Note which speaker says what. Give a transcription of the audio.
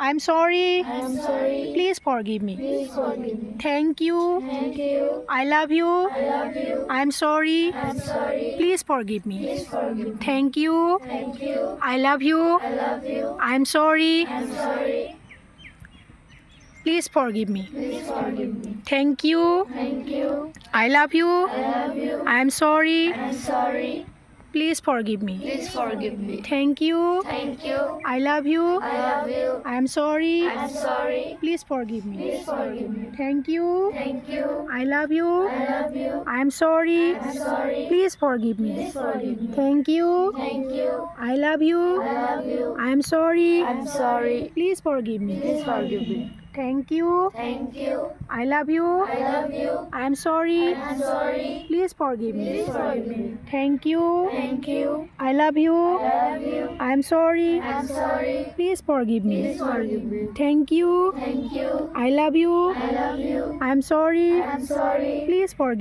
Speaker 1: I'm sorry.
Speaker 2: I'm sorry.
Speaker 1: Please forgive me.
Speaker 2: Please forgive me.
Speaker 1: Thank you.
Speaker 2: Thank you.
Speaker 1: I love you.
Speaker 2: I love you.
Speaker 1: I'm sorry.
Speaker 2: I'm sorry.
Speaker 1: Please forgive me.
Speaker 2: Please forgive me.
Speaker 1: Thank you.
Speaker 2: Thank you.
Speaker 1: I love you.
Speaker 2: I love you.
Speaker 1: I'm sorry.
Speaker 2: I'm sorry.
Speaker 1: Please forgive me.
Speaker 2: Please forgive me.
Speaker 1: Thank you.
Speaker 2: Thank you.
Speaker 1: I love you.
Speaker 2: I love you.
Speaker 1: I'm sorry.
Speaker 2: I'm sorry.
Speaker 1: Please forgive me.
Speaker 2: Please forgive me.
Speaker 1: Thank you.
Speaker 2: Thank you.
Speaker 1: I love you.
Speaker 2: I love you.
Speaker 1: I'm sorry.
Speaker 2: I'm sorry.
Speaker 1: Please forgive me.
Speaker 2: Please forgive me.
Speaker 1: Thank you.
Speaker 2: Thank you.
Speaker 1: I love you.
Speaker 2: I love you.
Speaker 1: I'm sorry.
Speaker 2: I'm sorry.
Speaker 1: Please forgive me.
Speaker 2: Please forgive me.
Speaker 1: Thank you.
Speaker 2: Thank you.
Speaker 1: I love you.
Speaker 2: I love you.
Speaker 1: I'm sorry.
Speaker 2: I'm sorry.
Speaker 1: Please forgive me.
Speaker 2: Please forgive me.
Speaker 1: Thank you.
Speaker 2: Thank you.
Speaker 1: I love you.
Speaker 2: I love you.
Speaker 1: I'm sorry.
Speaker 2: I'm sorry.
Speaker 1: Please forgive me.
Speaker 2: Please forgive me.
Speaker 1: Thank you.
Speaker 2: Thank you.
Speaker 1: I love you.
Speaker 2: I love you.
Speaker 1: I'm sorry.
Speaker 2: I'm sorry.
Speaker 1: Please forgive me.
Speaker 2: Please forgive me.
Speaker 1: Thank you.
Speaker 2: Thank you.
Speaker 1: I love you.
Speaker 2: I love you.
Speaker 1: I'm sorry.
Speaker 2: I'm sorry.
Speaker 1: Please forgive